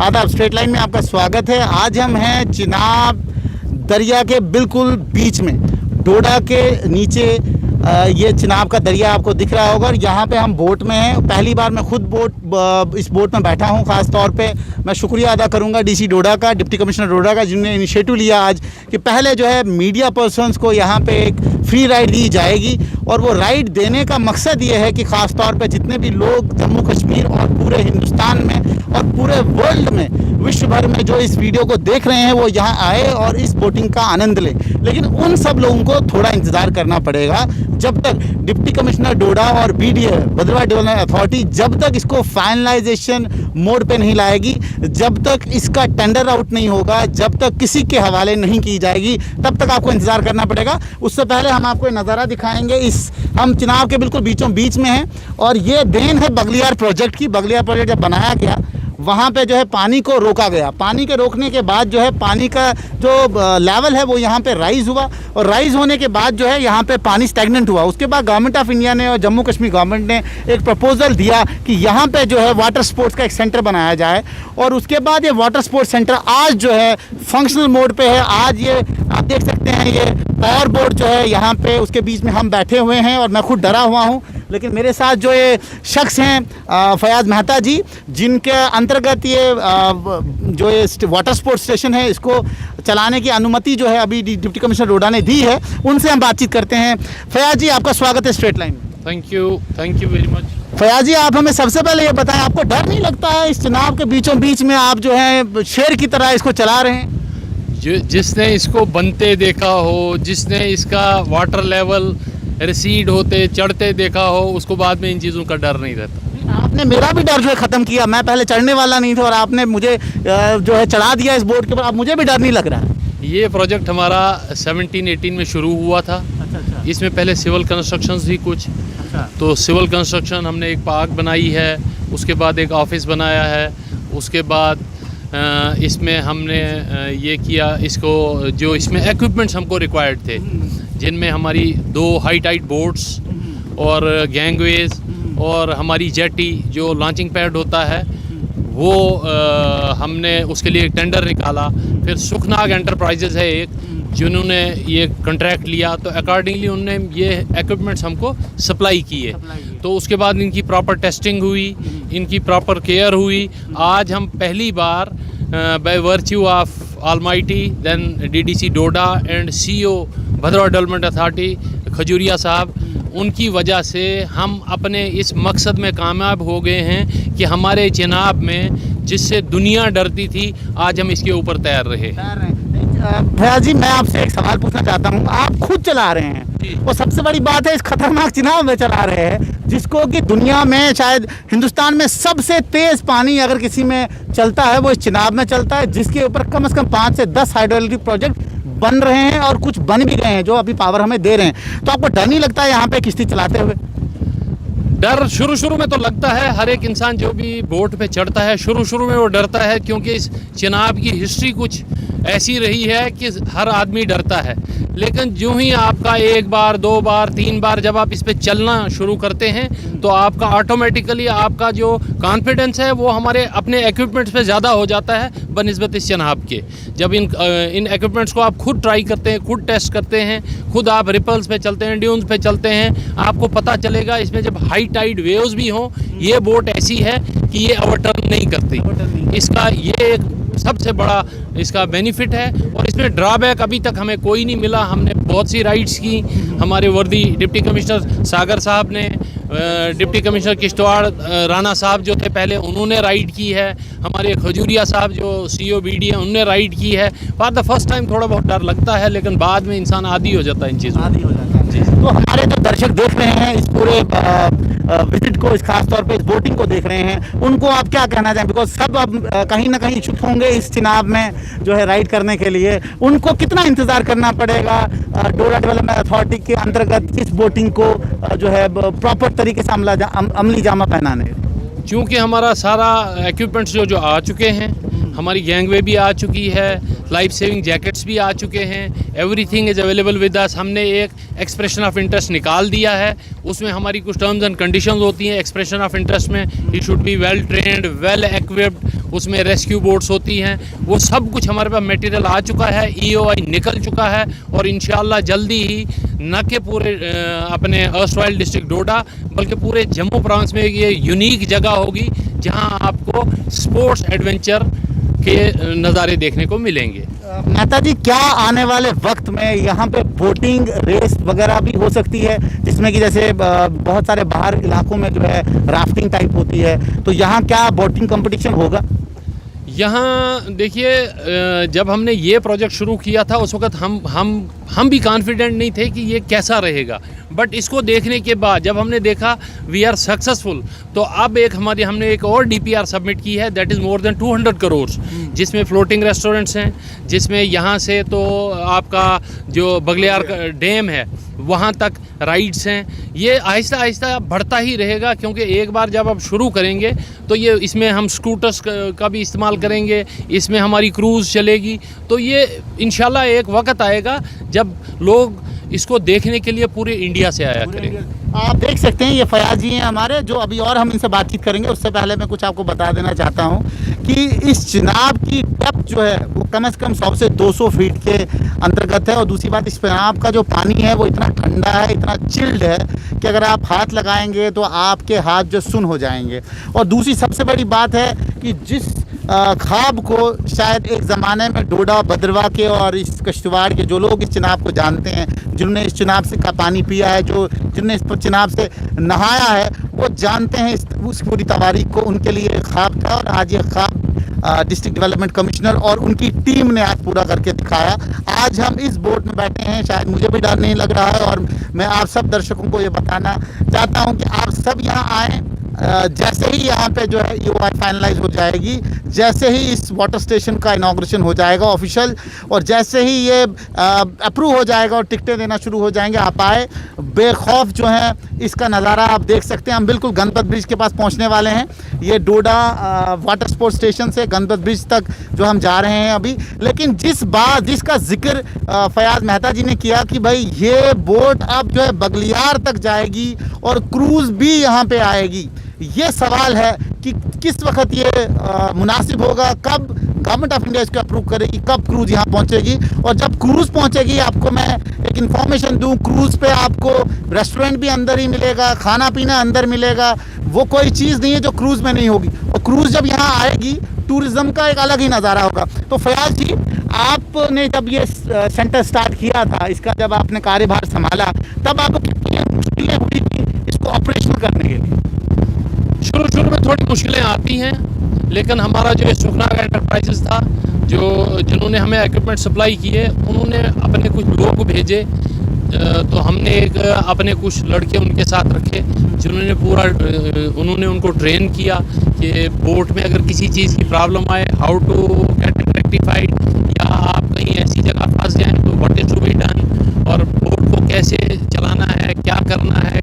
आदाब, straight line में आपका स्वागत है। आज हम हैं चिनाब दरिया के बिल्कुल बीच में, डोडा के नीचे। ये चिनाब का दरिया आपको दिख रहा होगा और यहाँ पे हम बोट में हैं। पहली बार मैं खुद इस बोट में बैठा हूँ। ख़ास तौर पे मैं शुक्रिया अदा करूँगा डीसी डोडा का, डिप्टी कमिश्नर डोडा का, जिन्होंने इनिशिएटिव लिया आज कि पहले जो है मीडिया पर्सन्स को यहाँ पे एक फ्री राइड दी जाएगी। और वो राइड देने का मकसद ये है कि ख़ास तौर पे जितने भी लोग जम्मू कश्मीर और पूरे हिंदुस्तान में और पूरे वर्ल्ड में, विश्व भर में जो इस वीडियो को देख रहे हैं, वो यहाँ आए और इस बोटिंग का आनंद लें। लेकिन उन सब लोगों को थोड़ा इंतज़ार करना पड़ेगा जब तक डिप्टी कमिश्नर डोडा और BDA भद्रवाह डेवलपमेंट अथॉरिटी जब तक इसको फाइनलाइजेशन मोड पे नहीं लाएगी, जब तक इसका टेंडर आउट नहीं होगा, जब तक किसी के हवाले नहीं की जाएगी, तब तक आपको इंतज़ार करना पड़ेगा। उससे पहले हम आपको नज़ारा दिखाएंगे। हम चिनाब के बिल्कुल बीचों बीच में हैं और ये देन है बगलियार प्रोजेक्ट की। बगलियार प्रोजेक्ट जब बनाया गया, वहाँ पे जो है पानी को रोका गया। पानी के रोकने के बाद जो है पानी का जो लेवल है वो यहाँ पे राइज़ हुआ और राइज़ होने के बाद जो है यहाँ पे पानी स्टैग्नेंट हुआ। उसके बाद गवर्नमेंट ऑफ इंडिया ने और जम्मू कश्मीर गवर्नमेंट ने एक प्रपोजल दिया कि यहाँ पे जो है वाटर स्पोर्ट्स का एक सेंटर बनाया जाए। और उसके बाद ये वाटर स्पोर्ट्स सेंटर आज जो है फंक्शनल मोड पे है। आज ये आप देख सकते हैं, ये पावर बोट जो है यहाँ पे, उसके बीच में हम बैठे हुए हैं और मैं खुद डरा हुआ हूँ। लेकिन मेरे साथ जो ये शख्स हैं फयाज मेहता जी, जिनके अंतर्गत ये जो ये वाटर स्पोर्ट्स स्टेशन है, इसको चलाने की अनुमति जो है अभी डिप्टी कमिश्नर डोडा ने दी है, उनसे हम बातचीत करते हैं। फयाज जी, आपका स्वागत है स्ट्रेट लाइन में। Thank you very much. Fayaz ji, आप हमें सबसे पहले ये बताएं, आपको डर नहीं लगता है इस चिनाब के बीचों बीच में आप जो है शेर की तरह इसको चला रहे हैं? जिसने इसको बनते देखा हो, जिसने इसका वाटर लेवल रिसीड होते चढ़ते देखा हो, उसको बाद में इन चीज़ों का डर नहीं रहता। आपने मेरा भी डर जो है ख़त्म किया। मैं पहले चढ़ने वाला नहीं था और आपने मुझे जो है चढ़ा दिया इस बोट के ऊपर। अब मुझे भी डर नहीं लग रहा है। ये प्रोजेक्ट हमारा 17-18 में शुरू हुआ था। अच्छा। इसमें पहले सिविल कंस्ट्रक्शंस थी कुछ। अच्छा। तो सिविल कंस्ट्रक्शन हमने एक पार्क बनाई है, उसके बाद एक ऑफिस बनाया है, उसके बाद इसमें हमने ये किया, इसको जो इसमें इक्विपमेंट्स हमको रिक्वायर्ड थे, जिनमें हमारी 2 हाई टाइड बोट्स और गैंगवेज और हमारी जेटी जो लॉन्चिंग पैड होता है, वो हमने उसके लिए एक टेंडर निकाला। फिर सुखनाग एंटरप्राइजेज है एक, जिन्होंने ये कॉन्ट्रैक्ट लिया, तो अकॉर्डिंगली उन्होंने ये इक्विपमेंट्स हमको सप्लाई किए। तो उसके बाद इनकी प्रॉपर टेस्टिंग हुई, इनकी प्रॉपर केयर हुई। आज हम पहली बार by virtue of almighty then DDC Doda and CEO Bhaderwah development authority Khajuria साहब, उनकी वजह से हम अपने इस मकसद में कामयाब हो गए हैं कि हमारे चिनाब में जिससे दुनिया डरती थी, आज हम इसके ऊपर तैर रहे। भैया जी, मैं आपसे एक सवाल पूछना चाहता हूँ। आप खुद चला रहे हैं और सबसे बड़ी बात है, इस खतरनाक चिनाब में चला रहे हैं, जिसको कि दुनिया में, शायद हिंदुस्तान में सबसे तेज़ पानी अगर किसी में चलता है वो इस चिनाब में चलता है, जिसके ऊपर कम से कम 5 से 10 हाइड्रो इलेक्ट्रिक प्रोजेक्ट बन रहे हैं और कुछ बन भी गए हैं जो अभी पावर हमें दे रहे हैं। तो आपको डर नहीं लगता है यहाँ पे किश्ती चलाते हुए? डर शुरू में तो लगता है। हर एक इंसान जो भी बोट पे चढ़ता है, शुरू में वो डरता है, क्योंकि इस चिनाब की हिस्ट्री कुछ ऐसी रही है कि हर आदमी डरता है। लेकिन जो ही आपका 1 बार 2 बार 3 बार जब आप इस पे चलना शुरू करते हैं, तो आपका ऑटोमेटिकली आपका जो कॉन्फिडेंस है वो हमारे अपने इक्विपमेंट्स पे ज़्यादा हो जाता है बनिस्बत इस चिनाब के। जब इन इक्विपमेंट्स को आप खुद ट्राई करते हैं, खुद टेस्ट करते हैं, खुद आप रिपल्स पे चलते हैं, ड्यून्स पे चलते हैं, आपको पता चलेगा इसमें जब हाई टाइड वेव्स भी हों, ये बोट ऐसी है कि ये ओवरटर्न नहीं करती। इसका ये एक सबसे बड़ा इसका बेनिफिट है। और इसमें ड्रॉबैक अभी तक हमें कोई नहीं मिला। हमने बहुत सी राइड्स की। हमारे वर्दी डिप्टी कमिश्नर सागर साहब ने, डिप्टी कमिश्नर किश्तवाड़ राणा साहब जो थे पहले, उन्होंने राइड की है। हमारे खजूरिया साहब जो CEO BDA, उन्होंने राइड की है। फॉर द फर्स्ट टाइम थोड़ा बहुत डर लगता है, लेकिन बाद में इंसान आदी हो जाता है इन चीज़ों, आदी हो जाता है। तो हमारे जो दर्शक देख रहे हैं इस पूरे विजिट को, इस खास तौर पे इस बोटिंग को देख रहे हैं, उनको आप क्या कहना चाहें? बिकॉज सब अब कहीं ना कहीं इच्छुक होंगे इस चिनाब में जो है राइड करने के लिए। उनको कितना इंतज़ार करना पड़ेगा डोडा डेवलपमेंट अथॉरिटी के अंतर्गत इस बोटिंग को जो है प्रॉपर तरीके से अमली जामा पहनाने? चूँकि हमारा सारा इक्विपमेंट्स जो आ चुके हैं, हमारी गैंगवे भी आ चुकी है, लाइफ सेविंग जैकेट्स भी आ चुके हैं, everything is available with us. हमने एक एक्सप्रेशन ऑफ इंटरेस्ट निकाल दिया है, उसमें हमारी कुछ टर्म्स एंड कंडीशंस होती हैं। एक्सप्रेशन ऑफ इंटरेस्ट में he should be well trained, well equipped, उसमें रेस्क्यू बोट्स होती हैं, वो सब कुछ हमारे पास मटेरियल आ चुका है, EOI निकल चुका है और इंशाल्लाह जल्दी ही न के पूरे अपने अर्स्टवाइल डिस्ट्रिक्ट डोडा बल्कि पूरे जम्मू प्रोविंस में ये यूनिक जगह होगी जहां आपको स्पोर्ट्स एडवेंचर के नज़ारे देखने को मिलेंगे। मेहता जी, क्या आने वाले वक्त में यहाँ पे बोटिंग रेस वगैरह भी हो सकती है, जिसमें कि जैसे बहुत सारे बाहर इलाकों में जो है राफ्टिंग टाइप होती है, तो यहाँ क्या बोटिंग कंपटीशन होगा? यहाँ देखिए, जब हमने ये प्रोजेक्ट शुरू किया था उस वक्त हम भी कॉन्फिडेंट नहीं थे कि ये कैसा रहेगा, बट इसको देखने के बाद जब हमने देखा वी आर सक्सेसफुल, तो अब हमने एक और DPR सबमिट की है, that is more than 200 crore, जिसमें फ्लोटिंग रेस्टोरेंट्स हैं, जिसमें यहाँ से तो आपका जो बगलियार डैम है वहाँ तक राइड्स हैं। ये आहिस्ता आहिस्ता बढ़ता ही रहेगा, क्योंकि एक बार जब आप शुरू करेंगे तो ये इसमें हम स्कूटर्स का भी इस्तेमाल करेंगे, इसमें हमारी क्रूज़ चलेगी, तो ये इंशाल्लाह एक वक्त आएगा जब लोग इसको देखने के लिए पूरे इंडिया से आया करेंगे। आप देख सकते हैं ये फयाज जी हैं हमारे, जो अभी और हम इनसे बातचीत करेंगे। उससे पहले मैं कुछ आपको बता देना चाहता हूँ कि इस चिनाब की डेप्थ जो है वो कम से कम 100 से 200 फीट के अंतर्गत है। और दूसरी बात, इस चिनाब का जो पानी है वो इतना ठंडा है, इतना चिल्ड है कि अगर आप हाथ लगाएंगे तो आपके हाथ जो सुन्न हो जाएंगे। और दूसरी सबसे बड़ी बात है कि जिस ख्वाब को शायद एक ज़माने में डोडा भद्रवाह के और इस कश्तवाड़ के जो लोग इस चिनाब को जानते हैं, जिन्होंने इस चिनाब से का पानी पिया है, जिन्होंने इस चिनाब से नहाया है, वो जानते हैं उस पूरी तवारीख को। उनके लिए एक ख्वाब था और आज ये ख्वाब डिस्ट्रिक्ट डेवलपमेंट कमिश्नर और उनकी टीम ने आज पूरा करके दिखाया। आज हम इस बोट में बैठे हैं, शायद मुझे भी डर नहीं लग रहा है, और मैं आप सब दर्शकों को ये बताना चाहता हूँ कि आप सब यहाँ आएँ। जैसे ही यहाँ पे जो है EOI फाइनलाइज हो जाएगी, जैसे ही इस वाटर स्टेशन का इनॉग्रेशन हो जाएगा ऑफिशियल, और जैसे ही ये अप्रूव हो जाएगा और टिकटें देना शुरू हो जाएंगे, आप आए बेखौफ जो है इसका नज़ारा आप देख सकते हैं। हम बिल्कुल गणपत ब्रिज के पास पहुँचने वाले हैं। ये डोडा वाटर स्पोर्ट्स स्टेशन से गणपत ब्रिज तक जो हम जा रहे हैं अभी। लेकिन जिसका जिक्र फयाज मेहता जी ने किया कि भाई ये बोट अब जो है बगलियार तक जाएगी और क्रूज़ भी यहाँ पे आएगी, ये सवाल है कि किस वक्त ये मुनासिब होगा, कब गवर्नमेंट ऑफ इंडिया इसको अप्रूव करेगी, कब क्रूज़ यहाँ पहुँचेगी। और जब क्रूज़ पहुँचेगी, आपको मैं एक इन्फॉर्मेशन दूँ, क्रूज़ पे आपको रेस्टोरेंट भी अंदर ही मिलेगा, खाना पीना अंदर मिलेगा। वो कोई चीज़ नहीं है जो क्रूज़ में नहीं होगी। और क्रूज़ जब यहाँ आएगी, टूरिज़्म का एक अलग ही नज़ारा होगा। तो फयाज जी, आपने जब ये सेंटर स्टार्ट किया था, इसका जब आपने कार्यभार संभाला, तब आपको कितनी मुश्किलें हुई थी इसको ऑपरेशनल करने के लिए? शुरू में थोड़ी मुश्किलें आती हैं, लेकिन हमारा जो सुखना का एंटरप्राइजेस था, जिन्होंने हमें इक्विपमेंट सप्लाई किए, उन्होंने अपने कुछ लोग भेजे, तो हमने अपने कुछ लड़के उनके साथ रखे, जिन्होंने उन्होंने उनको ट्रेन किया कि बोट में अगर किसी चीज़ की प्रॉब्लम आए, how to get it rectified, या आप कहीं ऐसी जगह फंस जाएँ तो what is to be done, और बोट को कैसे चलाना है, क्या करना है,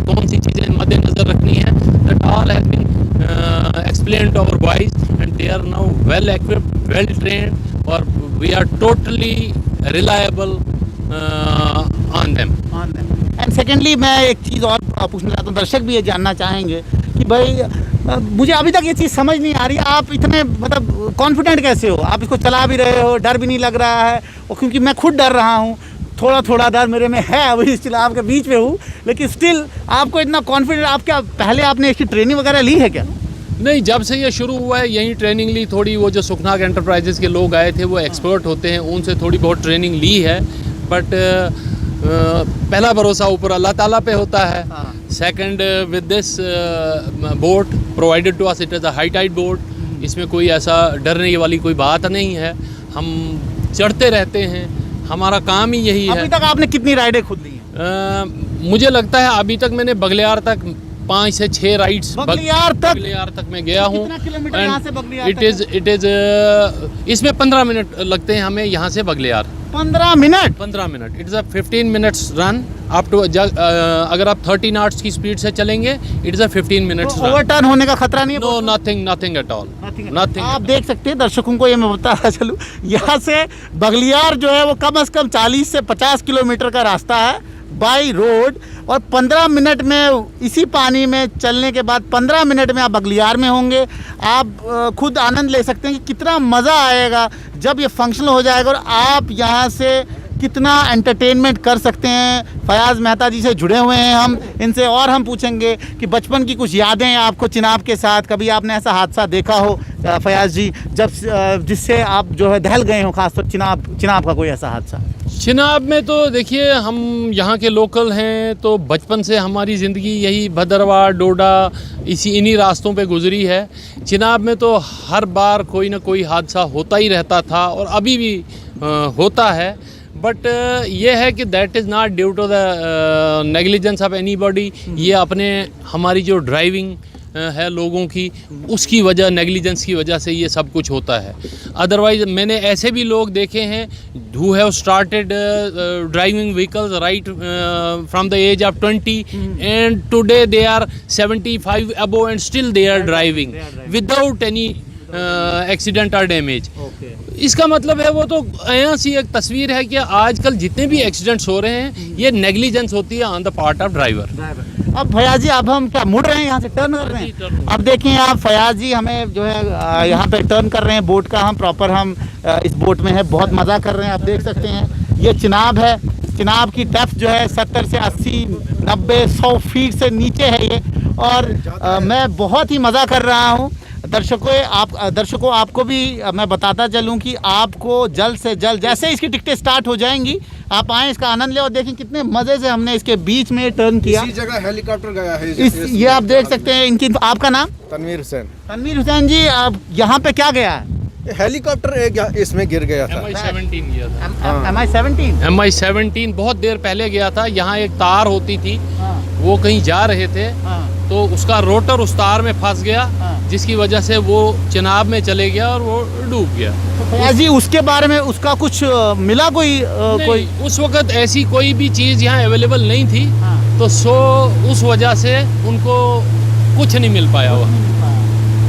कौन सी चीज़ें मद्देनज़र रखनी है। That all has been explained to our boys and they are now well equipped, well trained, or we are totally reliable on them. And secondly मैं एक चीज़ और पूछना चाहता हूँ, दर्शक भी ये जानना चाहेंगे कि भाई मुझे अभी तक ये चीज़ समझ नहीं आ रही, आप इतने मतलब कॉन्फिडेंट कैसे हो? आप इसको चला भी रहे हो, डर भी नहीं लग रहा है? और क्योंकि मैं खुद डर रहा हूँ, थोड़ा डर मेरे में है, अभी इस चिनाब के बीच में हूँ, लेकिन स्टिल आपको इतना कॉन्फिडेंट, आप क्या पहले आपने इसकी ट्रेनिंग वगैरह ली है क्या? नहीं, जब से ये शुरू हुआ है यही ट्रेनिंग ली थोड़ी। वो जो सुखनाग एंटरप्राइजेस के लोग आए थे वो एक्सपर्ट होते हैं, उनसे थोड़ी बहुत ट्रेनिंग ली है, बट पहला भरोसा ऊपर अल्लाह ताला पे होता है। Second, with this boat provided to us, it is a high tide boat, इसमें कोई ऐसा डरने वाली कोई बात नहीं है, हम चढ़ते रहते हैं, हमारा काम ही यही है। अभी तक आपने कितनी राइडें खुद ली हैं? मुझे लगता है अभी तक मैंने बगलियार तक 5 से 6 राइड्स बगलियार तक मैं गया हूँ। कितना किलोमीटर यहाँ से बगलियार तक? इट इज़ इसमें 15 मिनट लगते हैं हमें यहाँ से Baglihar. 15 minute? 15 minute. It is a 15 minutes run up to, अगर आप 30 नॉट्स की स्पीड से चलेंगे, it is a 15 minutes run. Overturn होने का खतरा नहीं है? No, nothing at all, nothing. आप देख सकते हैं, दर्शकों को ये मैं बताता चलूँ, यहाँ से बगलियार जो है वो कम से कम 40 से 50 किलोमीटर का रास्ता है, बाई रोड, और 15 मिनट में इसी पानी में चलने के बाद 15 मिनट में आप बगलियार में होंगे। आप खुद आनंद ले सकते हैं कि कितना मज़ा आएगा जब ये फंक्शनल हो जाएगा और आप यहाँ से कितना एंटरटेनमेंट कर सकते हैं। फयाज़ मेहता जी से जुड़े हुए हैं हम, इनसे और हम पूछेंगे कि बचपन की कुछ यादें आपको चिनाब के साथ, कभी आपने ऐसा हादसा देखा हो फयाज़ जी जब जिससे आप जो है दहल गए हो, खासतौर चिनाब का कोई ऐसा हादसा? चिनाब में तो देखिए हम यहाँ के लोकल हैं, तो बचपन से हमारी ज़िंदगी यही भदरवा डोडा इन्हीं रास्तों पे गुजरी है। चिनाब में तो हर बार कोई ना कोई हादसा होता ही रहता था और अभी भी होता है। बट ये है कि that is not due to the negligence of anybody. ये अपने हमारी जो ड्राइविंग है लोगों की, उसकी वजह, नेग्लिजेंस की वजह से ये सब कुछ होता है। अदरवाइज मैंने ऐसे भी लोग देखे हैं who have started driving vehicles right from the age of 20 and today they are 75 above and still they are driving without any accident और डैमेज। इसका मतलब है वो तो यहाँ सी एक तस्वीर है कि आजकल जितने भी एक्सीडेंट्स हो रहे हैं ये नेग्लिजेंस होती है on the part of driver. अब फयाज जी, अब हम क्या मुड़ रहे हैं, यहाँ से टर्न कर रहे हैं। अब देखिए आप फयाज जी हमें जो है यहाँ पे टर्न कर रहे हैं बोट का। हम प्रॉपर इस बोट में है, बहुत मज़ा कर रहे हैं। आप देख सकते हैं ये चिनाब है। चिनाब की डेप्थ जो है 70 से 80 90 100 फीट से नीचे है ये, और मैं बहुत ही मज़ा कर रहा हूँ। दर्शकों आपको भी मैं बताता चलूं कि आपको जल्द से जल्द जैसे इसकी टिकटें स्टार्ट हो जाएंगी आप आएँ, इसका आनंद लें और देखें कितने मज़े से हमने इसके बीच में टर्न किया। इसी जगह हेलीकॉप्टर गया है ये आप देख सकते हैं। इनकी, आपका नाम? तनवीर हुसैन। तनवीर हुसैन जी, आप यहाँ पे क्या गया है? हेलीकॉप्टर एक इसमें गिर गया था। MI-17 गया था। MI-17? MI-17 बहुत देर पहले गया था। यहाँ एक तार होती थी, वो कहीं जा रहे थे तो उसका रोटर उस तार में फंस गया, जिसकी वजह से वो चिनाब में चले गया और वो डूब गया। तो जी उसके बारे में उसका कुछ मिला कोई कोई? उस वक्त ऐसी कोई भी चीज़ यहाँ अवेलेबल नहीं थी, तो उस वजह से उनको कुछ नहीं मिल पाया हुआ।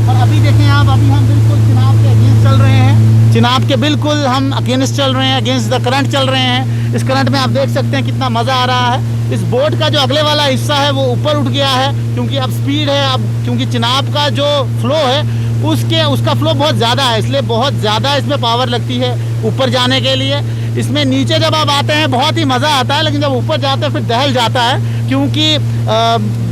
और अभी देखें आप, अभी हम बिल्कुल चिनाब के अगेंस्ट चल रहे हैं। चिनाब के बिल्कुल हम अगेंस्ट चल रहे हैं, अगेंस्ट द करंट चल रहे हैं। इस करंट में आप देख सकते हैं कितना मज़ा आ रहा है। इस बोट का जो अगले वाला हिस्सा है वो ऊपर उठ गया है क्योंकि अब स्पीड है, अब क्योंकि चिनाब का जो फ्लो है उसका फ्लो बहुत ज़्यादा है, इसलिए बहुत ज़्यादा इसमें पावर लगती है ऊपर जाने के लिए। इसमें नीचे जब आप आते हैं बहुत ही मज़ा आता है, लेकिन जब ऊपर जाते हैं फिर दहल जाता है क्योंकि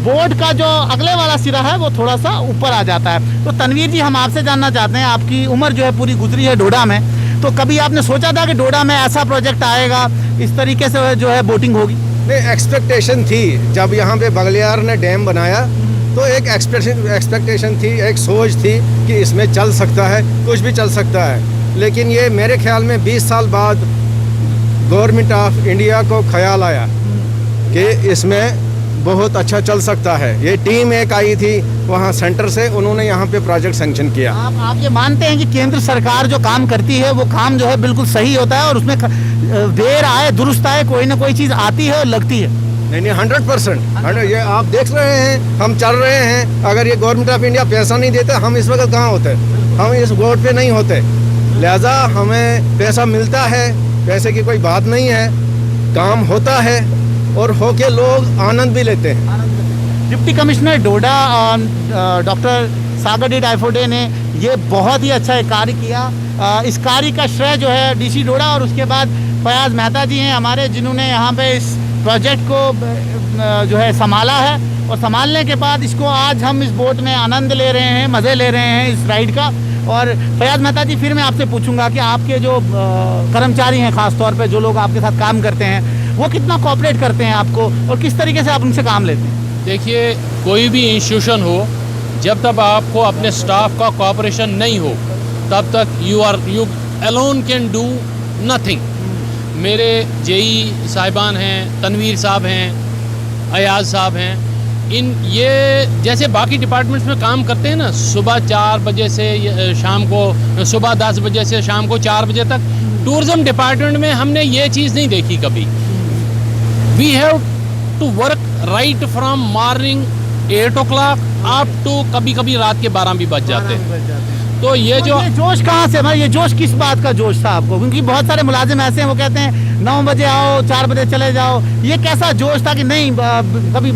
बोट का जो अगले वाला सिरा है वो थोड़ा सा ऊपर आ जाता है। तो तनवीर जी, हम आपसे जानना चाहते हैं, आपकी उम्र जो है पूरी गुजरी है डोडा में, तो कभी आपने सोचा था कि डोडा में ऐसा प्रोजेक्ट आएगा, इस तरीके से जो है बोटिंग होगी? नहीं, एक्सपेक्टेशन थी। जब यहाँ पे बगलियार ने डैम बनाया तो एक एक्सपेक्टेशन थी, एक सोच थी कि इसमें चल सकता है, कुछ भी चल सकता है। लेकिन ये मेरे ख्याल में 20 साल बाद गवर्नमेंट ऑफ इंडिया को ख्याल आया कि इसमें बहुत अच्छा चल सकता है। ये टीम एक आई थी वहाँ सेंटर से, उन्होंने यहाँ पे प्रोजेक्ट सैंक्शन किया। आप ये मानते हैं कि केंद्र सरकार जो काम करती है वो काम जो है बिल्कुल सही होता है और उसमें देर आए दुरुस्त आए कोई ना कोई चीज़ आती है और लगती है? नहीं, 100%। ये आप देख रहे हैं, हम चल रहे हैं। अगर ये गवर्नमेंट ऑफ इंडिया पैसा नहीं देता हम इस वक्त कहाँ होते, हम इस बोट पे नहीं होते। लिहाजा हमें पैसा मिलता है, पैसे की कोई बात नहीं है, काम होता है और होके लोग आनंद भी लेते हैं। डिप्टी कमिश्नर डोडा डॉक्टर सागर डी डायफोडे ने ये बहुत ही अच्छा कार्य किया। इस कार्य का श्रेय जो है डीसी डोडा और उसके बाद फयाज मेहता जी हैं हमारे, जिन्होंने यहाँ पे इस प्रोजेक्ट को जो है संभाला है, और संभालने के बाद इसको आज हम इस बोट में आनंद ले रहे हैं, मज़े ले रहे हैं इस राइड का। और फयाज मेहता जी, फिर मैं आपसे पूछूंगा कि आपके जो कर्मचारी हैं, ख़ास तौर पे जो लोग आपके साथ काम करते हैं, वो कितना कोऑपरेट करते हैं आपको और किस तरीके से आप उनसे काम लेते हैं? देखिए, कोई भी इंस्टीट्यूशन हो, जब तक आपको अपने स्टाफ का कोऑपरेशन नहीं हो तब तक you alone can do nothing. मेरे जेई साहिबान हैं, तनवीर साहब हैं, अयाज साहब हैं, ये जैसे बाकी डिपार्टमेंट्स में काम करते हैं ना, सुबह 4 बजे से शाम को, सुबह 10 बजे से शाम को 4 बजे तक, टूरिज़्म डिपार्टमेंट में हमने ये चीज़ नहीं देखी कभी। We have to work right from morning 8 o'clock up to कभी कभी रात के 12 भी बज जाते हैं। तो ये जो ये जोश कहाँ से, मतलब ये जोश किस बात का जोश था आपको? क्योंकि बहुत सारे मुलाजिम ऐसे हैं वो कहते हैं 9 बजे आओ 4 बजे चले जाओ, ये कैसा जोश था कि नहीं कभी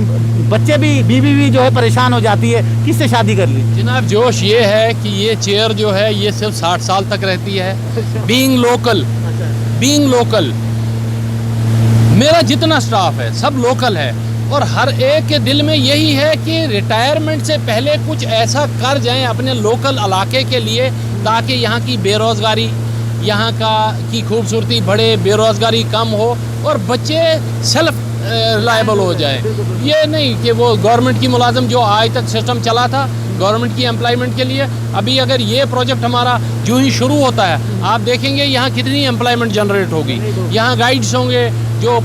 बच्चे भी बीवी भी जो है परेशान हो जाती है, किससे शादी कर ली? जनाब जोश ये है कि ये चेयर जो है ये सिर्फ 60 साल तक रहती है। बीइंग लोकल मेरा जितना स्टाफ है सब लोकल है और हर एक के दिल में यही है कि रिटायरमेंट से पहले कुछ ऐसा कर जाएं अपने लोकल इलाके के लिए ताकि यहाँ की बेरोज़गारी, यहाँ की खूबसूरती बढ़े, बेरोज़गारी कम हो और बच्चे सेल्फ रिलायबल हो जाए। ये नहीं कि वो गवर्नमेंट की मुलाजिम जो आज तक सिस्टम चला था गवर्नमेंट की एम्प्लॉयमेंट के लिए, अभी अगर ये प्रोजेक्ट हमारा जो ही शुरू होता है आप देखेंगे यहाँ कितनी एम्प्लॉयमेंट जनरेट होगी। यहाँ गाइड्स होंगे जो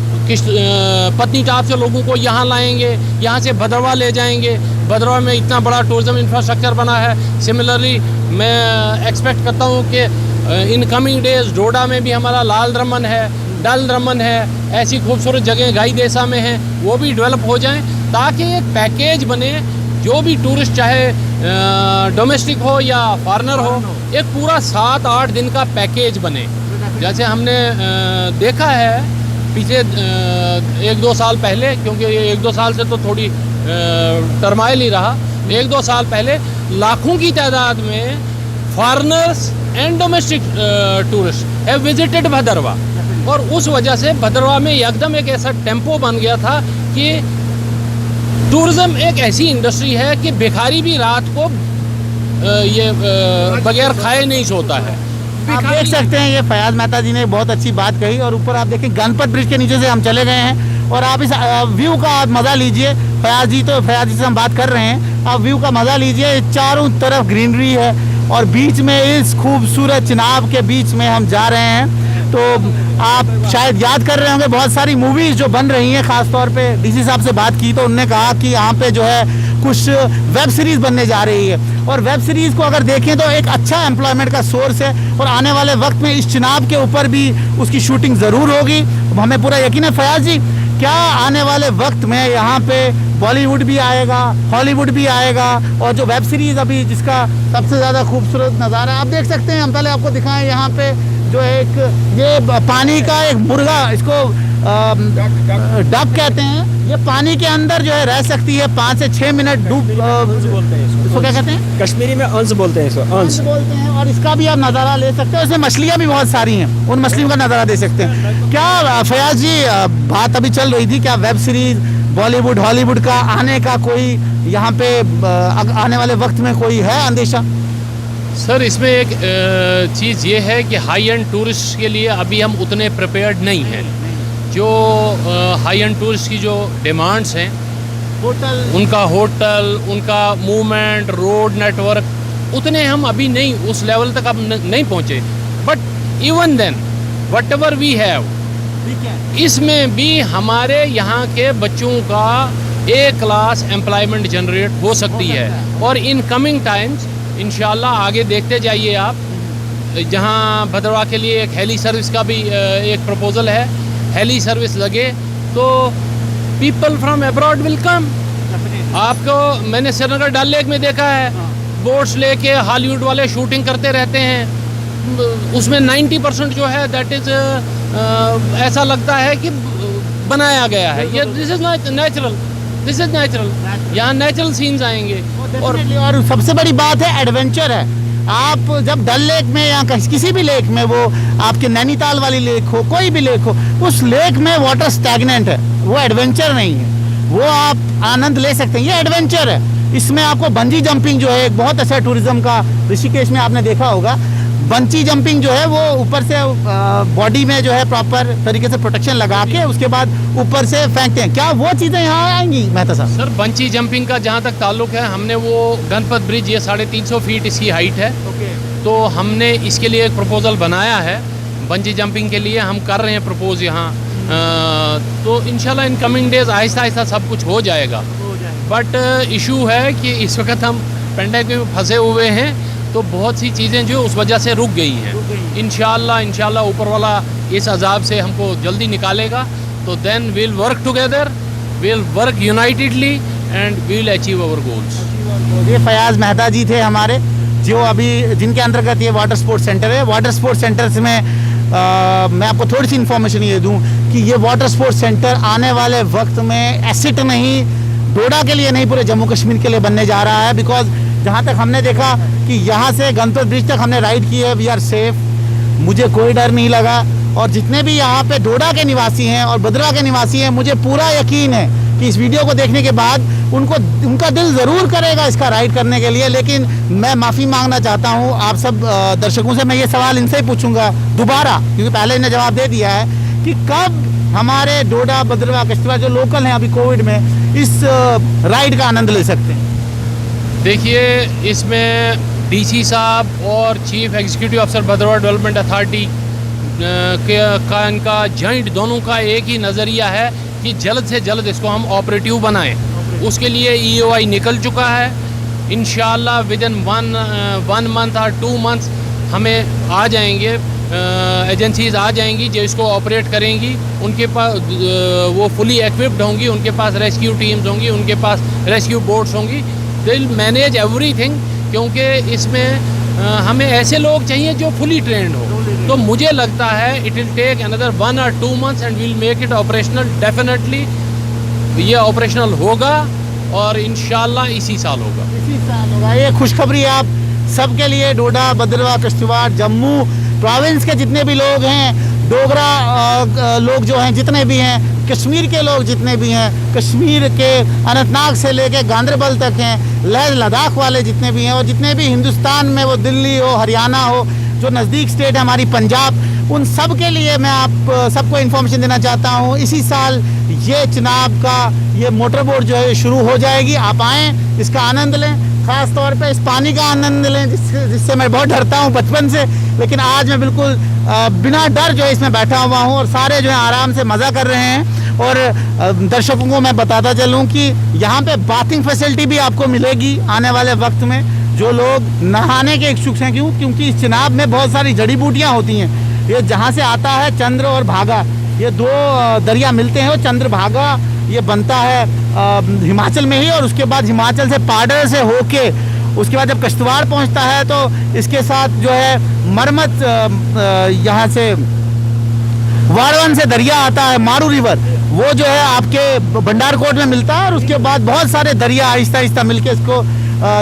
पत्नीटाप से लोगों को यहाँ लाएंगे, यहाँ से भद्रवाह ले जाएंगे। भद्रवाह में इतना बड़ा टूरिज्म इंफ्रास्ट्रक्चर बना है। सिमिलरली मैं एक्सपेक्ट करता हूँ कि इन कमिंग डेज डोडा में भी हमारा लाल दमन है, डल दमन है, ऐसी खूबसूरत जगह गाईदेसा में है, वो भी डेवलप हो जाएं ताकि एक पैकेज बने जो भी टूरिस्ट चाहे डोमेस्टिक हो या फॉरेनर हो, एक पूरा 7-8 दिन का पैकेज बने। जैसे हमने देखा है पीछे 1-2 साल पहले, क्योंकि ये 1-2 साल से तो थोड़ी टर्माइल ही रहा, 1-2 साल पहले लाखों की तादाद में foreigners and domestic tourist have visited Bhaderwah और उस वजह से भद्रवाह में एकदम एक ऐसा टेम्पो बन गया था कि टूरिज्म एक ऐसी इंडस्ट्री है कि भिखारी भी रात को बगैर खाए नहीं सोता है। आप देख सकते हैं ये फयाज मेहता जी ने बहुत अच्छी बात कही और ऊपर आप देखें गणपत ब्रिज के नीचे से हम चले गए हैं और आप इस व्यू का आप मज़ा लीजिए। फयाज जी से हम बात कर रहे हैं, आप व्यू का मज़ा लीजिए। चारों तरफ ग्रीनरी है और बीच में इस खूबसूरत चिनाब के बीच में हम जा रहे हैं। तो आप शायद याद कर रहे होंगे बहुत सारी मूवीज़ जो बन रही हैं, ख़ास तौर पे डीसी साहब से बात की तो उन्होंने कहा कि यहाँ पे जो है कुछ वेब सीरीज़ बनने जा रही है और वेब सीरीज़ को अगर देखें तो एक अच्छा एम्प्लॉयमेंट का सोर्स है और आने वाले वक्त में इस चिनाब के ऊपर भी उसकी शूटिंग ज़रूर होगी। हमें पूरा यकीन है। फयाज जी, क्या आने वाले वक्त में यहाँ पे बॉलीवुड भी आएगा, हॉलीवुड भी आएगा और जो वेब सीरीज़ अभी जिसका सबसे ज़्यादा खूबसूरत नज़ारा आप देख सकते हैं, हम पहले आपको दिखाएं यहाँ पे जो एक ये पानी का एक मुर्गा, इसको डक कहते हैं, ये पानी के अंदर जो है रह सकती है 5 से 6 मिनट डूब, इसको क्या कहते हैं? कश्मीरी में अंस बोलते हैं, इसको अंस बोलते हैं। और इसका भी आप नज़ारा ले सकते हैं। इसमें मछलियाँ भी बहुत सारी हैं, उन मछलियों का नज़ारा दे सकते हैं। क्या फयाज जी बात अभी चल रही थी, क्या वेब सीरीज बॉलीवुड हॉलीवुड का आने का कोई यहाँ पे आने वाले वक्त में कोई है अंदेशा? सर इसमें एक चीज़ ये है कि हाई एंड टूरिस्ट के लिए अभी हम उतने प्रिपेयर्ड नहीं हैं। जो हाई एंड टूरिस्ट की जो डिमांड्स हैं, उनका होटल, उनका मूवमेंट, रोड नेटवर्क, उतने हम अभी नहीं उस लेवल तक अब नहीं पहुँचे। But even then whatever we have, इसमें भी हमारे यहाँ के बच्चों का A क्लास एम्प्लॉयमेंट जनरेट हो सकती है और इन कमिंग टाइम्स इंशाल्लाह आगे देखते जाइए आप। जहाँ भद्रवाह के लिए एक हेली सर्विस का भी एक प्रपोजल है, हेली सर्विस लगे तो people from abroad will come. आपको मैंने श्रीनगर डल लेक में देखा है, बोट्स लेके हॉलीवुड वाले शूटिंग करते रहते हैं, उसमें 90% जो है दैट इज़ ऐसा लगता है कि बनाया गया है। ये this is natural, this is natural, यहाँ नेचुरल सीन्स आएंगे। और सबसे बड़ी बात है एडवेंचर है। आप जब डल लेक में या किसी भी लेक में, वो आपके नैनीताल वाली लेक हो, कोई भी लेक हो, उस लेक में वाटर स्टैग्नेंट है, वो एडवेंचर नहीं है, वो आप आनंद ले सकते हैं, ये एडवेंचर है। इसमें आपको बंजी जंपिंग जो है एक बहुत अच्छा टूरिज्म का, ऋषिकेश में आपने देखा होगा, बंची जंपिंग जो है वो ऊपर से बॉडी में जो है प्रॉपर तरीके से प्रोटेक्शन लगा के उसके बाद ऊपर से फेंकते हैं। क्या वो चीज़ें यहाँ आएंगी मेहता साहब? सर बंची जंपिंग का जहाँ तक ताल्लुक है, हमने वो गणपत ब्रिज, ये 350 फीट इसकी हाइट है, तो हमने इसके लिए एक प्रपोजल बनाया है बंजी जंपिंग के लिए। हम कर रहे हैं प्रपोज यहाँ, तो इंशाल्लाह in coming days Aahista Aahista सब कुछ हो जाएगा। बट इशू है कि इस वक्त हम पेंडेमिक में फंसे हुए हैं, तो बहुत सी चीज़ें जो उस वजह से रुक गई हैं। इंशाल्लाह ऊपर वाला इस अजाब से हमको जल्दी निकालेगा, तो then we'll work together, we'll work unitedly and we'll achieve our goals. ये फयाज मेहता जी थे हमारे, जो अभी जिनके अंतर्गत ये वाटर स्पोर्ट्स सेंटर है। वाटर स्पोर्ट्स सेंटर में मैं आपको थोड़ी सी इन्फॉर्मेशन ये दूं कि ये वाटर स्पोर्ट्स सेंटर आने वाले वक्त में एसिड नहीं, डोडा के लिए नहीं, पूरे जम्मू कश्मीर के लिए बनने जा रहा है। बिकॉज जहाँ तक हमने देखा कि यहाँ से गणपत ब्रिज तक हमने राइड की है, वी आर सेफ, मुझे कोई डर नहीं लगा। और जितने भी यहाँ पे डोडा के निवासी हैं और बद्रा के निवासी हैं, मुझे पूरा यकीन है कि इस वीडियो को देखने के बाद उनका दिल ज़रूर करेगा इसका राइड करने के लिए। लेकिन मैं माफ़ी मांगना चाहता हूँ आप सब दर्शकों से। मैं ये सवाल इनसे ही पूछूंगा दोबारा, क्योंकि पहले इन्हें जवाब दे दिया है, कि कब हमारे डोडा, बद्रवा, किश्तवाड़ जो लोकल हैं अभी कोविड में इस राइड का आनंद ले सकते हैं। देखिए, इसमें डीसी साहब और चीफ एग्जीक्यूटिव अफसर भद्रवाह डेवलपमेंट अथॉरिटी का इनका जॉइंट दोनों का एक ही नज़रिया है कि जल्द से जल्द इसको हम ऑपरेटिव बनाएं। उसके लिए EOI निकल चुका है। इंशाल्लाह विदिन वन मंथ और 2 मंथ्स हमें आ जाएंगे, एजेंसीज आ जाएंगी जो इसको ऑपरेट करेंगी। उनके पास वो फुली इक्विप्ड होंगी, उनके पास रेस्क्यू टीम्स होंगी, उनके पास रेस्क्यू बोट्स होंगी। दे विल मैनेज एवरीथिंग, क्योंकि इसमें हमें ऐसे लोग चाहिए जो फुली ट्रेंड हो। तो मुझे लगता है it will take another 1 or 2 months and will make it operational. Definitely ये ऑपरेशनल होगा और इंशाल्लाह इसी साल होगा। इसी साल होगा। ये खुशखबरी आप सबके लिए, डोडा, बद्रवा, किश्तवाड़, जम्मू प्रोविंस के जितने भी लोग हैं, डोगरा लोग जो हैं जितने भी हैं, कश्मीर के लोग जितने भी हैं, कश्मीर के अनंतनाग से लेके गांदरबल तक हैं, लेह लद्दाख वाले जितने भी हैं, और जितने भी हिंदुस्तान में, वो दिल्ली हो, हरियाणा हो, जो नज़दीक स्टेट है हमारी पंजाब, उन सब के लिए मैं आप सबको इन्फॉर्मेशन देना चाहता हूँ। इसी साल ये चिनाब का ये मोटर बोट जो है शुरू हो जाएगी। आप आएँ, इसका आनंद लें, ख़ास तौर पे इस पानी का आनंद लें जिससे मैं बहुत डरता हूँ बचपन से, लेकिन आज मैं बिल्कुल बिना डर जो है इसमें बैठा हुआ हूँ और सारे जो है आराम से मज़ा कर रहे हैं। और दर्शकों को मैं बताता चलूँ कि यहाँ पे बाथिंग फैसिलिटी भी आपको मिलेगी आने वाले वक्त में। जो लोग नहाने के इच्छुक हैं, क्योंकि इस चिनाब में बहुत सारी जड़ी बूटियाँ होती हैं। ये जहाँ से आता है चंद्र और भागा, ये 2 दरिया मिलते हैं, और चंद्र भागा ये बनता है हिमाचल में ही, और उसके बाद हिमाचल से पाडर से होके उसके बाद जब किश्तवाड़ पहुंचता है तो इसके साथ जो है मरमत यहाँ से वारवन से दरिया आता है, मारू रिवर, वो जो है आपके भंडारकोट में मिलता है, और उसके बाद बहुत सारे दरिया आहिस्ता आहिस्ता मिलके इसको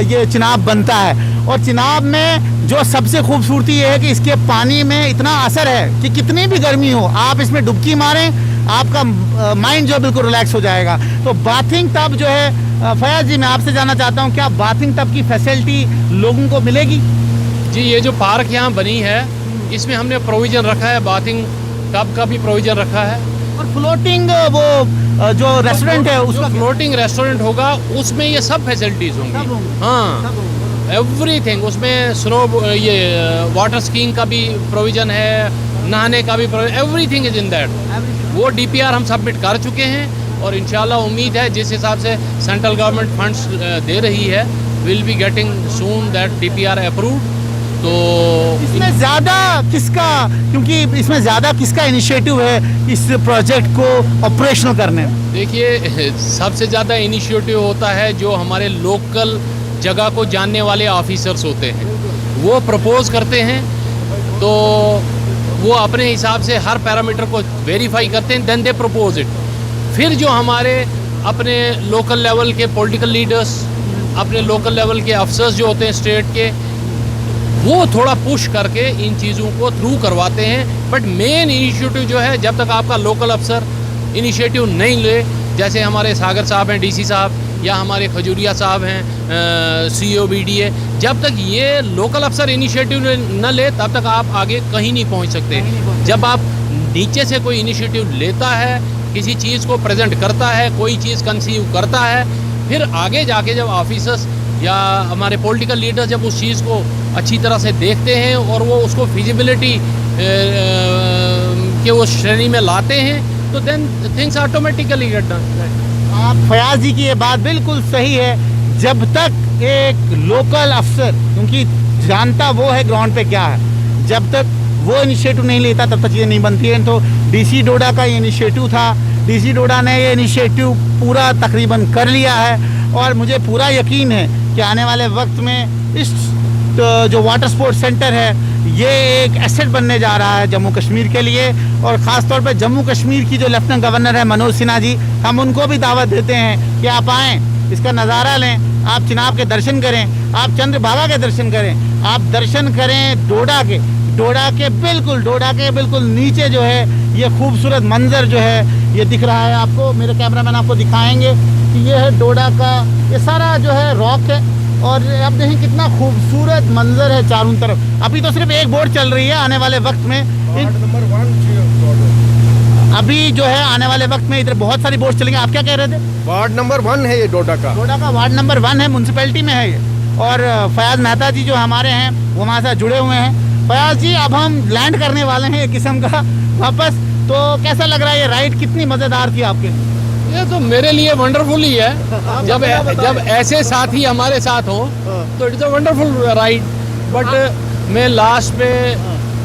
ये चिनाब बनता है। और चिनाब में जो सबसे खूबसूरती ये है कि इसके पानी में इतना असर है कि कितनी भी गर्मी हो, आप इसमें डुबकी मारें, आपका माइंड जो बिल्कुल रिलैक्स हो जाएगा। तो बाथिंग टब जो है, फयाज जी मैं आपसे जानना चाहता हूँ, क्या बाथिंग टब की फैसिलिटी लोगों को मिलेगी? जी, ये जो पार्क यहाँ बनी है, इसमें हमने प्रोविज़न रखा है, बाथिंग टब का भी प्रोविज़न रखा है। और फ्लोटिंग वो जो रेस्टोरेंट है उसका, फ्लोटिंग रेस्टोरेंट होगा, उसमें ये सब फैसिलिटीज़ होंगी। हाँ, एवरीथिंग उसमें ये वाटर स्कीइंग का भी प्रोविज़न है, नहाने का भी provision, everything is in that. वो DPR हम सबमिट कर चुके हैं और इंशाल्लाह उम्मीद है जिस हिसाब से सेंट्रल गवर्नमेंट फंड्स दे रही है, will be getting soon that DPR approved. तो इसमें ज़्यादा किसका, क्योंकि इसमें ज़्यादा किसका इनिशिएटिव है इस प्रोजेक्ट को ऑपरेशनल करने में? देखिए, सबसे ज़्यादा इनिशिएटिव होता है जो हमारे लोकल जगह को जानने वाले ऑफिसर्स होते हैं, वो प्रपोज करते हैं, तो वो अपने हिसाब से हर पैरामीटर को वेरीफाई करते हैं, देन दे प्रपोज इट। फिर जो हमारे अपने लोकल लेवल के पॉलिटिकल लीडर्स, अपने लोकल लेवल के अफसर्स जो होते हैं स्टेट के, वो थोड़ा पुश करके इन चीज़ों को थ्रू करवाते हैं। बट मेन इनिशिएटिव जो है, जब तक आपका लोकल अफसर इनिशिएटिव नहीं ले, जैसे हमारे सागर साहब हैं, DC साहब, या हमारे खजूरिया साहब हैं COBDA, जब तक ये लोकल अफसर इनिशिएटिव न ले तब तक आप आगे कहीं नहीं पहुंच सकते। जब आप नीचे से कोई इनिशिएटिव लेता है, किसी चीज़ को प्रेजेंट करता है, कोई चीज़ कंसीव करता है, फिर आगे जाके जब ऑफिसर्स या हमारे पॉलिटिकल लीडर्स जब उस चीज़ को अच्छी तरह से देखते हैं और वो उसको फिजिबिलिटी के उस श्रेणी में लाते हैं, तो then things automatically get done. आप फयाज जी की ये बात बिल्कुल सही है। जब तक एक लोकल अफसर, क्योंकि जानता वो है ग्राउंड पे क्या है, जब तक वो इनिशिएटिव नहीं लेता तब तक चीज़ें नहीं बनती हैं। तो DC डोडा का ये इनिशिएटिव था, DC डोडा ने ये इनिशिएटिव पूरा तकरीबन कर लिया है, और मुझे पूरा यकीन है कि आने वाले वक्त में इस तो जो वाटर स्पोर्ट्स सेंटर है ये एक एसेट बनने जा रहा है जम्मू कश्मीर के लिए, और ख़ास तौर पे जम्मू कश्मीर की जो लेफ्टिनेंट गवर्नर है मनोज सिन्हा जी, हम उनको भी दावत देते हैं कि आप आएँ, इसका नज़ारा लें, आप चिनाब के दर्शन करें, आप चंद्रभागा के दर्शन करें, आप दर्शन करें डोडा के बिल्कुल नीचे जो है ये खूबसूरत मंजर जो है ये दिख रहा है आपको। मेरे कैमरामैन आपको दिखाएंगे कि ये है डोडा का, ये सारा जो है रॉक है, और अब देखें कितना खूबसूरत मंजर है चारों तरफ। अभी तो सिर्फ एक बोट चल रही है, आने वाले वक्त में अभी जो है आने वाले वक्त में इधर बहुत सारी बोट चलेंगे। आप क्या कह रहे थे? वार्ड नंबर 1 है ये डोडा का वार्ड नंबर 1 है, म्यूनसिपैलिटी में है ये। और फयाज मेहता जी जो हमारे हैं वो हमारे साथ जुड़े हुए हैं। फयाज जी, अब हम लैंड करने वाले हैं एक किस्म का वापस, तो कैसा लग रहा है ये राइड, कितनी मज़ेदार थी आपके लिए? ये तो मेरे लिए वंडरफुल ही है। जब ऐसे साथी हमारे साथ हो तो it's a wonderful ride. But मैं लास्ट पे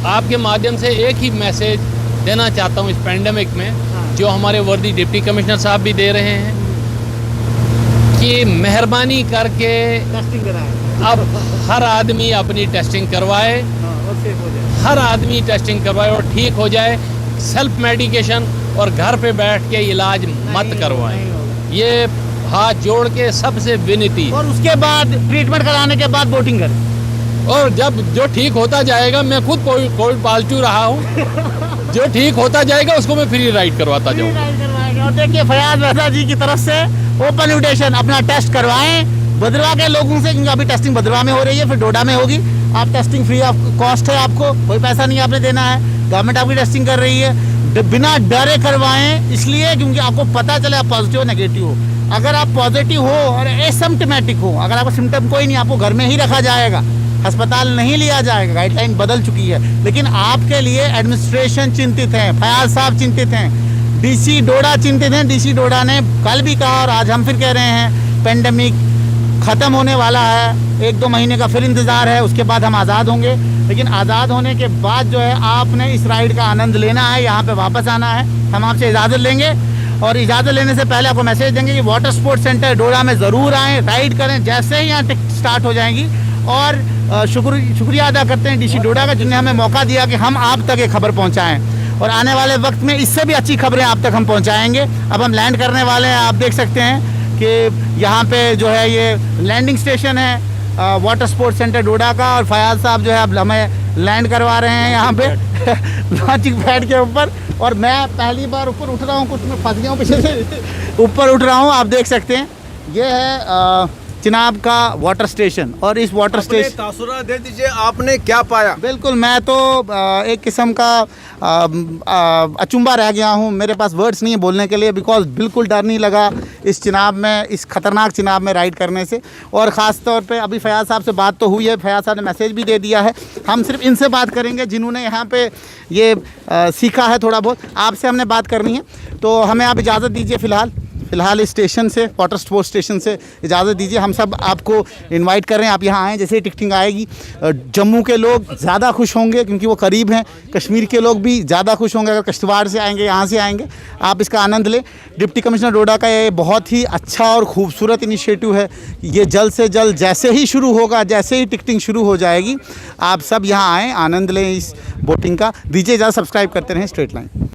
आपके माध्यम से एक ही मैसेज देना चाहता हूँ इस पैंडेमिक में, जो हमारे वर्दी डिप्टी कमिश्नर साहब भी दे रहे हैं, कि मेहरबानी करके टेस्टिंग कराएं, अब हर आदमी अपनी टेस्टिंग करवाए, हर आदमी टेस्टिंग करवाए और ठीक हो जाए। सेल्फ मेडिकेशन और घर पे बैठ के इलाज मत करवाएं, ये हाथ जोड़ के सबसे विनती। और उसके बाद ट्रीटमेंट कराने के बाद बोटिंग करें। और जब जो ठीक होता जाएगा, मैं खुद कोविड पॉजिटिव रहा हूँ, जो ठीक होता जाएगा उसको मैं फ्री राइड करवाता जाऊँगा। और देखिए फयाज मेहता जी की तरफ से ओपन इन्विटेशन, अपना टेस्ट करवाएं भद्रवाह के लोगों से, क्योंकि अभी टेस्टिंग भद्रवाह में हो रही है, फिर डोडा में होगी। आप टेस्टिंग फ्री ऑफ कॉस्ट है, आपको कोई पैसा नहीं आपने देना है, गवर्नमेंट आपकी टेस्टिंग कर रही है। बिना डरे करवाएं, इसलिए क्योंकि आपको पता चले आप पॉजिटिव हो नेगेटिव हो। अगर आप पॉजिटिव हो और एसिम्प्टोमेटिक हो, अगर आपको सिम्टम कोई नहीं, आपको घर में ही रखा जाएगा, अस्पताल नहीं लिया जाएगा, गाइडलाइन बदल चुकी है। लेकिन आपके लिए एडमिनिस्ट्रेशन चिंतित है, फयाज साहब चिंतित हैं, डीसी डोडा चिंतित हैं। डीसी डोडा ने कल भी कहा और आज हम फिर कह रहे हैं, पेंडेमिक ख़त्म होने वाला है, 1-2 महीने का फिर इंतज़ार है, उसके बाद हम आज़ाद होंगे। लेकिन आज़ाद होने के बाद जो है आपने इस राइड का आनंद लेना है, यहाँ पे वापस आना है। हम आपसे इजाज़त लेंगे, और इजाज़त लेने से पहले आपको मैसेज देंगे कि वाटर स्पोर्ट्स सेंटर डोडा में ज़रूर आएँ, राइड करें। जैसे ही यहाँ टिकट स्टार्ट हो जाएंगी, और शुक्रिया अदा करते हैं डीसी डोडा का, जिन्होंने हमें मौका दिया कि हम आप तक ये खबर पहुँचाएँ, और आने वाले वक्त में इससे भी अच्छी खबरें आप तक हम पहुँचाएँगे। अब हम लैंड करने वाले हैं, आप देख सकते हैं कि यहाँ पे जो है ये लैंडिंग स्टेशन है वाटर स्पोर्ट्स सेंटर डोडा का, और फयाज साहब जो है अब हमें लैंड करवा रहे हैं यहाँ पे लॉन्चिंग पैड के ऊपर। और मैं पहली बार ऊपर उठ रहा हूँ, कुछ मैं फंस गया हूँ पीछे से ऊपर उठ रहा हूँ। आप देख सकते हैं ये है चिनाब का वाटर स्टेशन, और इस वाटर स्टेशन तासुरा दे दीजिए, आपने क्या पाया? बिल्कुल, मैं तो एक किस्म का अचंभा रह गया हूँ, मेरे पास वर्ड्स नहीं है बोलने के लिए, बिकॉज बिल्कुल डर नहीं लगा इस चिनाब में, इस ख़तरनाक चिनाब में राइड करने से। और ख़ास तौर पे अभी फयाज साहब से बात तो हुई है, फयाज साहब ने मैसेज भी दे दिया है, हम सिर्फ इनसे बात करेंगे जिन्होंने यहाँ पे ये सीखा है थोड़ा बहुत। आपसे हमने बात करनी है, तो हमें आप इजाज़त दीजिए फ़िलहाल इस स्टेशन से, वाटर स्पोर्ट्स स्टेशन से इजाज़त दीजिए। हम सब आपको इनवाइट कर रहे हैं, आप यहाँ आएँ, जैसे ही टिकटिंग आएगी जम्मू के लोग ज़्यादा खुश होंगे क्योंकि वो करीब हैं, कश्मीर के लोग भी ज़्यादा खुश होंगे अगर किश्तवाड़ से आएंगे, यहाँ से आएंगे। आप इसका आनंद लें। डिप्टी कमिश्नर डोडा का ये बहुत ही अच्छा और ख़ूबसूरत इनिशिएटिव है। ये जल्द से जल्द जैसे ही शुरू होगा, जैसे ही टिकटिंग शुरू हो जाएगी, आप सब यहाँ आएँ, आनंद लें इस बोटिंग का। दीजिए इजाज़त, सब्सक्राइब करते रहें स्ट्रेट लाइन।